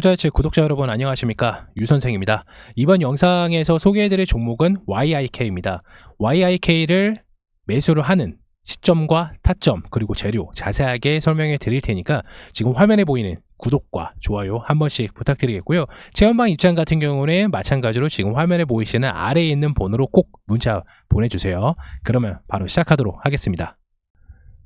투자유치 구독자 여러분 안녕하십니까, 유선생입니다. 이번 영상에서 소개해드릴 종목은 YIK입니다. YIK를 매수를 하는 시점과 타점 그리고 재료 자세하게 설명해 드릴 테니까 지금 화면에 보이는 구독과 좋아요 한 번씩 부탁드리겠고요. 체험방 입장 같은 경우는 마찬가지로 지금 화면에 보이시는 아래에 있는 번호로 꼭 문자 보내주세요. 그러면 바로 시작하도록 하겠습니다.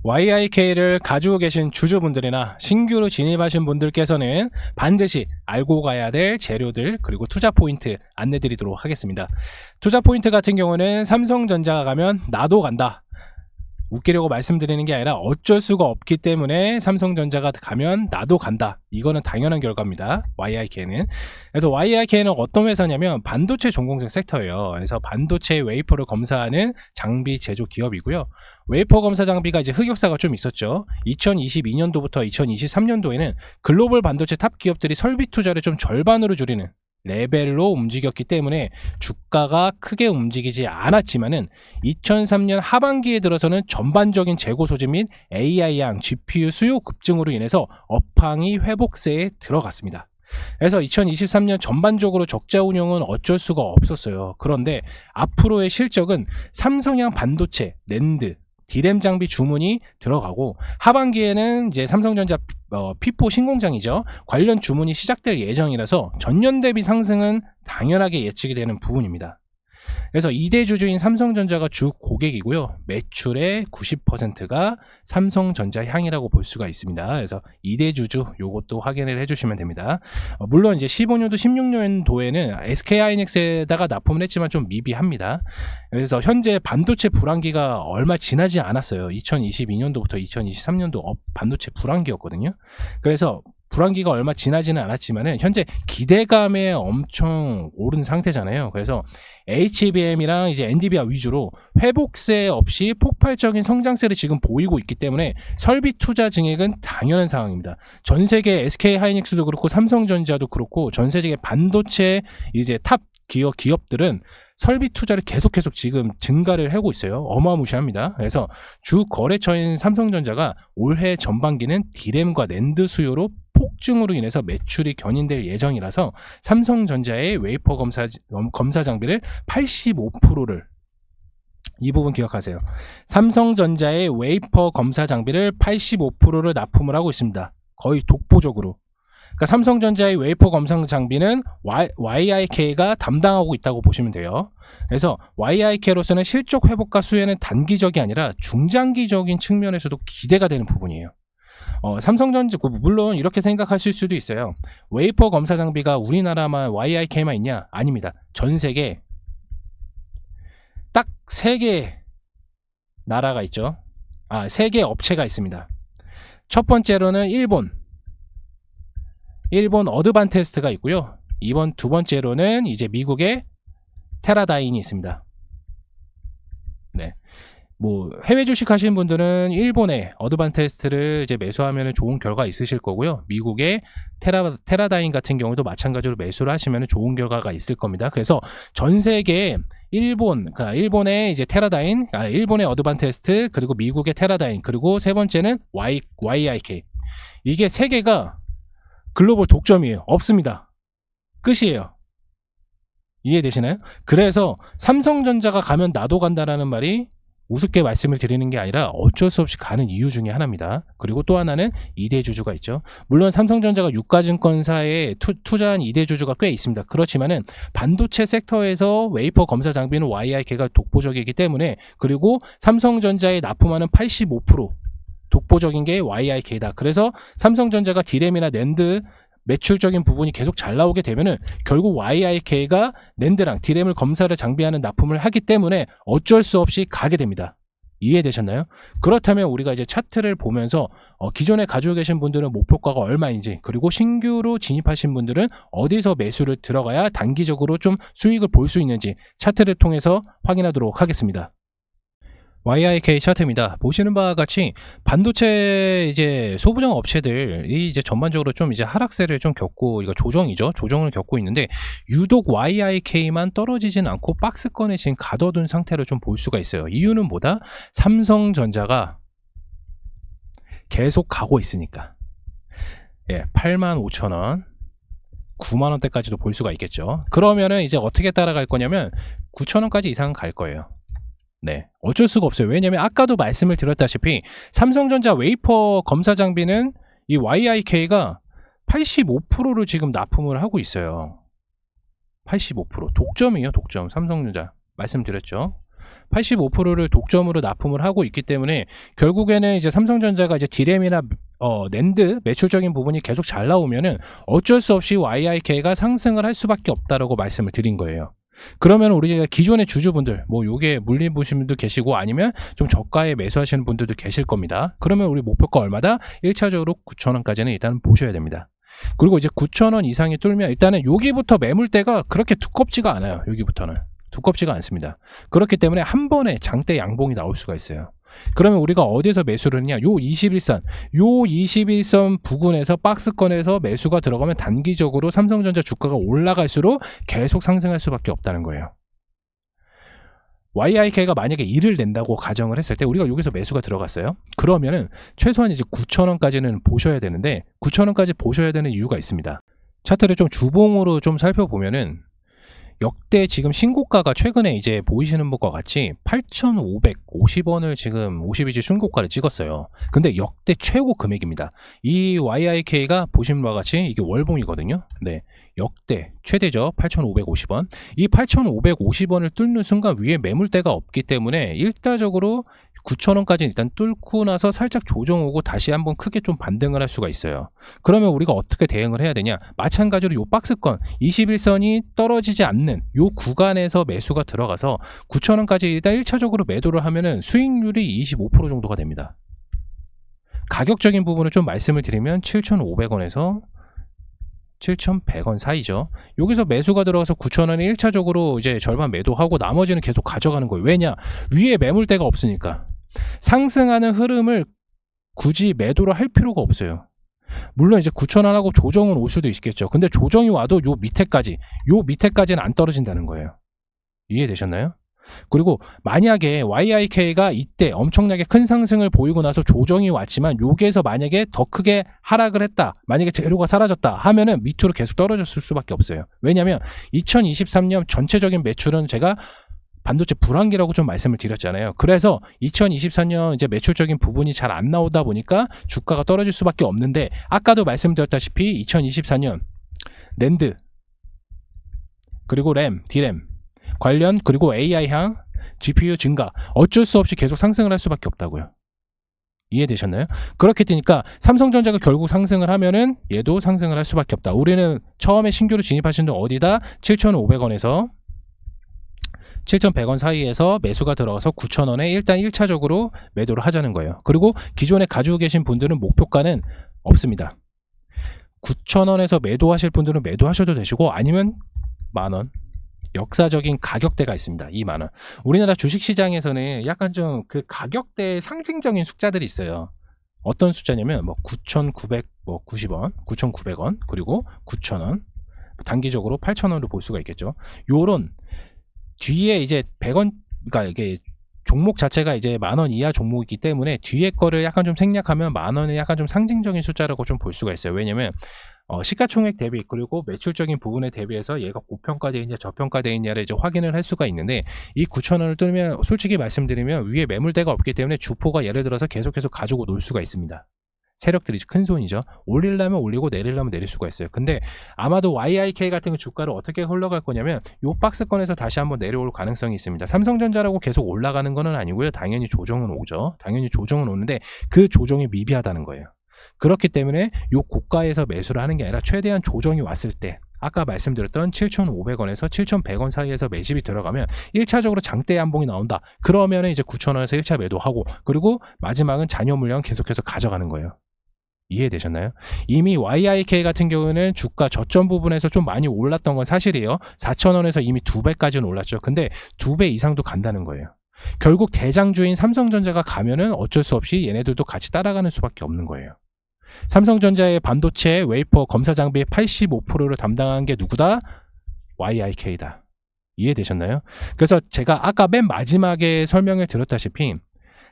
YIK를 가지고 계신 주주분들이나 신규로 진입하신 분들께서는 반드시 알고 가야 될 재료들 그리고 투자 포인트 안내 드리도록 하겠습니다. 투자 포인트 같은 경우는 삼성전자가 가면 나도 간다, 웃기려고 말씀드리는 게 아니라 어쩔 수가 없기 때문에 삼성전자가 가면 나도 간다, 이거는 당연한 결과입니다. YIK는. 그래서 YIK는 어떤 회사냐면 반도체 전공정 섹터예요. 그래서 반도체 웨이퍼를 검사하는 장비 제조 기업이고요. 웨이퍼 검사 장비가 이제 흑역사가 좀 있었죠. 2022년도부터 2023년도에는 글로벌 반도체 탑 기업들이 설비 투자를 좀 절반으로 줄이는 레벨로 움직였기 때문에 주가가 크게 움직이지 않았지만은 2003년 하반기에 들어서는 전반적인 재고 소지 및 AI양 GPU 수요 급증으로 인해서 업황이 회복세에 들어갔습니다. 그래서 2023년 전반적으로 적자 운영은 어쩔 수가 없었어요. 그런데 앞으로의 실적은 삼성향 반도체, 낸드, 디램 장비 주문이 들어가고 하반기에는 이제 삼성전자 P4 신공장이죠. 관련 주문이 시작될 예정이라서 전년 대비 상승은 당연하게 예측이 되는 부분입니다. 그래서 2대 주주인 삼성전자가 주 고객이고요. 매출의 90%가 삼성전자 향이라고 볼 수가 있습니다. 그래서 2대 주주 요것도 확인을 해주시면 됩니다. 물론 이제 15년도 16년도에는 SK하이닉스에다가 납품을 했지만 좀 미비합니다. 그래서 현재 반도체 불황기가 얼마 지나지 않았어요. 2022년도부터 2023년도 반도체 불황기였거든요. 그래서 불황기가 얼마 지나지는 않았지만은 현재 기대감에 엄청 오른 상태잖아요. 그래서 HBM이랑 이제 엔비디아 위주로 회복세 없이 폭발적인 성장세를 지금 보이고 있기 때문에 설비 투자 증액은 당연한 상황입니다. 전 세계 SK하이닉스도 그렇고 삼성전자도 그렇고 전 세계 반도체 이제 탑 기업들은 설비 투자를 계속 지금 증가를 하고 있어요. 어마무시합니다. 그래서 주 거래처인 삼성전자가 올해 전반기는 디램과 낸드 수요로 폭증으로 인해서 매출이 견인될 예정이라서 삼성전자의 웨이퍼 검사 장비를 85%를, 이 부분 기억하세요. 삼성전자의 웨이퍼 검사 장비를 85%를 납품을 하고 있습니다. 거의 독보적으로. 그러니까 삼성전자의 웨이퍼 검사 장비는 YIK가 담당하고 있다고 보시면 돼요. 그래서 YIK로서는 실적 회복과 수혜는 단기적이 아니라 중장기적인 측면에서도 기대가 되는 부분이에요. 삼성전자, 물론 이렇게 생각하실 수도 있어요. 웨이퍼 검사 장비가 우리나라만 YIK만 있냐? 아닙니다. 전 세계 딱 3개 나라가 있죠. 3개 업체가 있습니다. 첫 번째로는 일본 어드반테스트가 있고요. 두 번째로는 이제 미국의 테라다인이 있습니다. 네. 해외 주식 하시는 분들은 일본의 어드반테스트를 이제 매수하면 좋은 결과 있으실 거고요. 미국의 테라다인 같은 경우도 마찬가지로 매수를 하시면 좋은 결과가 있을 겁니다. 그래서 전 세계 일본의 이제 테라다인, 일본의 어드반테스트, 그리고 미국의 테라다인, 그리고 세 번째는 YIK. 이게 3개가 글로벌 독점이에요. 없습니다. 끝이에요. 이해되시나요? 그래서 삼성전자가 가면 나도 간다라는 말이 우습게 말씀을 드리는 게 아니라 어쩔 수 없이 가는 이유 중에 하나입니다. 그리고 또 하나는 2대 주주가 있죠. 물론 삼성전자가 유가증권사에 투자한 2대 주주가 꽤 있습니다. 그렇지만은 반도체 섹터에서 웨이퍼 검사 장비는 YIK가 독보적이기 때문에, 그리고 삼성전자에 납품하는 85% 독보적인 게 YIK다. 그래서 삼성전자가 디램이나 낸드 매출적인 부분이 계속 잘 나오게 되면은 결국 YIK가 낸드랑 디램을 검사를 장비하는 납품을 하기 때문에 어쩔 수 없이 가게 됩니다. 이해되셨나요? 그렇다면 우리가 이제 차트를 보면서 기존에 가지고 계신 분들은 목표가가 얼마인지, 그리고 신규로 진입하신 분들은 어디서 매수를 들어가야 단기적으로 좀 수익을 볼 수 있는지 차트를 통해서 확인하도록 하겠습니다. YIK 차트입니다. 보시는 바와 같이 반도체 이제 소부장 업체들이 이제 전반적으로 좀 이제 하락세를 좀 겪고, 이거 조정이죠. 조정을 겪고 있는데 유독 YIK만 떨어지진 않고 박스권에 지금 가둬둔 상태로 좀 볼 수가 있어요. 이유는 뭐다? 삼성전자가 계속 가고 있으니까. 예, 85,000원. 9만원대까지도 볼 수가 있겠죠. 그러면은 이제 어떻게 따라갈 거냐면 9천원까지 이상은 갈 거예요. 네, 어쩔 수가 없어요. 왜냐면 아까도 말씀을 드렸다시피 삼성전자 웨이퍼 검사 장비는 이 YIK가 85%를 지금 납품을 하고 있어요. 85% 독점이에요. 독점. 삼성전자 말씀드렸죠. 85%를 독점으로 납품을 하고 있기 때문에 결국에는 이제 삼성전자가 이제 디램이나 낸드 매출적인 부분이 계속 잘 나오면은 어쩔 수 없이 YIK가 상승을 할 수밖에 없다라고 말씀을 드린 거예요. 그러면 우리가 기존의 주주분들 뭐 요게 물린 보신 분도 계시고 아니면 좀 저가에 매수하시는 분들도 계실 겁니다. 그러면 우리 목표가 얼마다? 1차적으로 9천원까지는 일단 보셔야 됩니다. 그리고 이제 9천원 이상이 뚫면 일단은 여기부터 매물대가 그렇게 두껍지가 않아요. 여기부터는 두껍지가 않습니다. 그렇기 때문에 한 번에 장대 양봉이 나올 수가 있어요. 그러면 우리가 어디서 매수를 했냐? 요 21선 부근에서 박스권에서 매수가 들어가면 단기적으로 삼성전자 주가가 올라갈수록 계속 상승할 수밖에 없다는 거예요. YIK가 만약에 1을 낸다고 가정을 했을 때 우리가 여기서 매수가 들어갔어요. 그러면은 최소한 이제 9천원까지는 보셔야 되는데 9천원까지 보셔야 되는 이유가 있습니다. 차트를 좀 주봉으로 좀 살펴보면은 역대 지금 신고가가 최근에 이제 보이시는 것과 같이 8,550원을 지금 52주 순고가를 찍었어요. 근데 역대 최고 금액입니다. 이 YIK가 보시는 바와 같이 이게 월봉이거든요. 네, 역대 최대죠. 8,550원. 이 8,550원을 뚫는 순간 위에 매물대가 없기 때문에 일차적으로 9천원까지 일단 뚫고 나서 살짝 조정 오고 다시 한번 크게 좀 반등을 할 수가 있어요. 그러면 우리가 어떻게 대응을 해야 되냐? 마찬가지로 요 박스권 21선이 떨어지지 않는 요 구간에서 매수가 들어가서 9천원까지 일단 1차적으로 매도를 하면은 수익률이 25% 정도가 됩니다. 가격적인 부분을 좀 말씀을 드리면 7,500원에서 7,100원 사이죠. 여기서 매수가 들어가서 9,000원에 1차적으로 이제 절반 매도하고 나머지는 계속 가져가는 거예요. 왜냐? 위에 매물대가 없으니까. 상승하는 흐름을 굳이 매도를 할 필요가 없어요. 물론 이제 9,000원하고 조정은 올 수도 있겠죠. 근데 조정이 와도 요 밑에까지는 안 떨어진다는 거예요. 이해되셨나요? 그리고 만약에 YIK가 이때 엄청나게 큰 상승을 보이고 나서 조정이 왔지만 여기에서 만약에 더 크게 하락을 했다, 만약에 재료가 사라졌다 하면은 밑으로 계속 떨어졌을 수밖에 없어요. 왜냐하면 2023년 전체적인 매출은 제가 반도체 불황기라고 좀 말씀을 드렸잖아요. 그래서 2024년 이제 매출적인 부분이 잘 안 나오다 보니까 주가가 떨어질 수밖에 없는데 아까도 말씀드렸다시피 2024년 낸드 그리고 램, 디램 관련 그리고 AI향, GPU 증가 어쩔 수 없이 계속 상승을 할 수밖에 없다고요. 이해되셨나요? 그렇게 되니까 삼성전자가 결국 상승을 하면은 얘도 상승을 할 수밖에 없다. 우리는 처음에 신규로 진입하신 분 어디다 7,500원에서 7,100원 사이에서 매수가 들어가서 9,000원에 일단 1차적으로 매도를 하자는 거예요. 그리고 기존에 가지고 계신 분들은 목표가는 없습니다. 9,000원에서 매도하실 분들은 매도하셔도 되시고 아니면 만원 역사적인 가격대가 있습니다. 2만원. 우리나라 주식시장에서는 약간 좀 그 가격대의 상징적인 숫자들이 있어요. 어떤 숫자냐면 뭐 9,990원, 9,900원, 그리고 9,000원, 단기적으로 8,000원으로 볼 수가 있겠죠. 요런 뒤에 이제 100원, 그러니까 이게 종목 자체가 이제 만원 이하 종목이기 때문에 뒤에 거를 약간 좀 생략하면 만원은 약간 좀 상징적인 숫자라고 좀 볼 수가 있어요. 왜냐면 시가총액 대비 그리고 매출적인 부분에 대비해서 얘가 고평가되어 있냐 저평가되어 있냐를 이제 확인을 할 수가 있는데 이 9,000원을 뚫으면 솔직히 말씀드리면 위에 매물대가 없기 때문에 주포가 예를 들어서 계속해서 가지고 놀 수가 있습니다. 세력들이 큰 손이죠. 올리려면 올리고 내리려면 내릴 수가 있어요. 근데 아마도 YIK 같은 주가를 어떻게 흘러갈 거냐면 요 박스권에서 다시 한번 내려올 가능성이 있습니다. 삼성전자라고 계속 올라가는 건 아니고요. 당연히 조정은 오죠. 당연히 조정은 오는데 그 조정이 미비하다는 거예요. 그렇기 때문에 요 고가에서 매수를 하는 게 아니라 최대한 조정이 왔을 때 아까 말씀드렸던 7,500원에서 7,100원 사이에서 매집이 들어가면 1차적으로 장대 한봉이 나온다. 그러면 이제 9,000원에서 1차 매도하고 그리고 마지막은 잔여 물량 계속해서 가져가는 거예요. 이해되셨나요? 이미 YIK 같은 경우는 주가 저점 부분에서 좀 많이 올랐던 건 사실이에요. 4,000원에서 이미 2배까지는 올랐죠. 근데 2배 이상도 간다는 거예요. 결국 대장주인 삼성전자가 가면은 어쩔 수 없이 얘네들도 같이 따라가는 수밖에 없는 거예요. 삼성전자의 반도체 웨이퍼 검사 장비의 85%를 담당한 게 누구다? YIK다. 이해되셨나요? 그래서 제가 아까 맨 마지막에 설명을 드렸다시피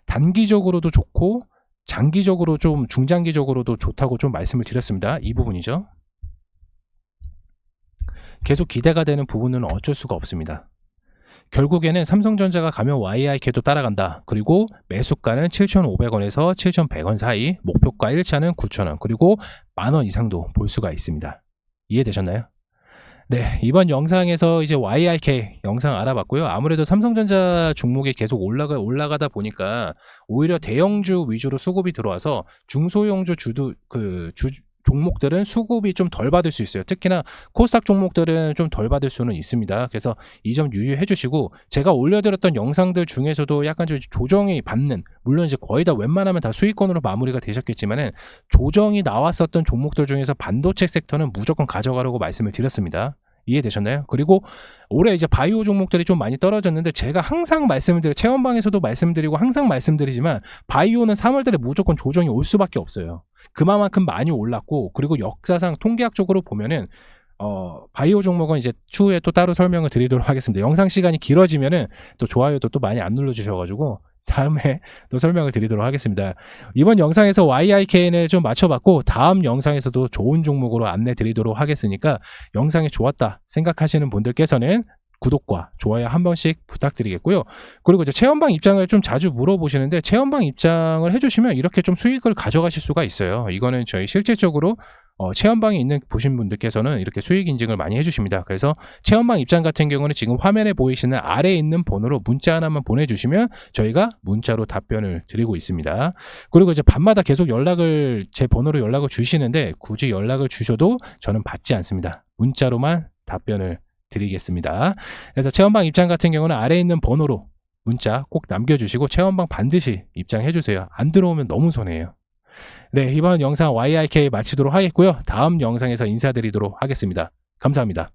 단기적으로도 좋고 장기적으로 좀 중장기적으로도 좋다고 좀 말씀을 드렸습니다. 이 부분이죠. 계속 기대가 되는 부분은 어쩔 수가 없습니다. 결국에는 삼성전자가 가면 YIK도 따라간다. 그리고 매수가는 7,500원에서 7,100원 사이, 목표가 1차는 9,000원, 그리고 만원 이상도 볼 수가 있습니다. 이해되셨나요? 네, 이번 영상에서 이제 YIK 영상 알아봤고요. 아무래도 삼성전자 종목이 계속 올라가다 보니까 오히려 대형주 위주로 수급이 들어와서 중소형주 종목들은 수급이 좀 덜 받을 수 있어요. 특히나 코스닥 종목들은 좀 덜 받을 수는 있습니다. 그래서 이 점 유의해 주시고, 제가 올려드렸던 영상들 중에서도 약간 좀 조정이 받는, 물론 이제 거의 다 웬만하면 다 수익권으로 마무리가 되셨겠지만은 조정이 나왔었던 종목들 중에서 반도체 섹터는 무조건 가져가라고 말씀을 드렸습니다. 이해되셨나요? 그리고 올해 이제 바이오 종목들이 좀 많이 떨어졌는데, 제가 항상 체험방에서도 말씀드리고 항상 말씀드리지만, 바이오는 3월달에 무조건 조정이 올 수밖에 없어요. 그만큼 많이 올랐고, 그리고 역사상 통계학적으로 보면은 바이오 종목은 이제 추후에 또 따로 설명을 드리도록 하겠습니다. 영상 시간이 길어지면은 또 좋아요도 또 많이 안 눌러주셔가지고 다음에 또 설명을 드리도록 하겠습니다. 이번 영상에서 YIKN을 좀 맞춰봤고, 다음 영상에서도 좋은 종목으로 안내 드리도록 하겠으니까 영상이 좋았다 생각하시는 분들께서는 구독과 좋아요 한 번씩 부탁드리겠고요. 그리고 이제 체험방 입장을 좀 자주 물어보시는데, 체험방 입장을 해주시면 이렇게 좀 수익을 가져가실 수가 있어요. 이거는 저희 실질적으로 체험방에 보신 분들께서는 이렇게 수익 인증을 많이 해주십니다. 그래서 체험방 입장 같은 경우는 지금 화면에 보이시는 아래에 있는 번호로 문자 하나만 보내주시면 저희가 문자로 답변을 드리고 있습니다. 그리고 이제 밤마다 계속 제 번호로 연락을 주시는데, 굳이 연락을 주셔도 저는 받지 않습니다. 문자로만 답변을 드리겠습니다. 그래서 체험방 입장 같은 경우는 아래에 있는 번호로 문자 꼭 남겨주시고 체험방 반드시 입장해주세요. 안 들어오면 너무 손해예요. 네, 이번 영상 YIK 마치도록 하겠고요. 다음 영상에서 인사드리도록 하겠습니다. 감사합니다.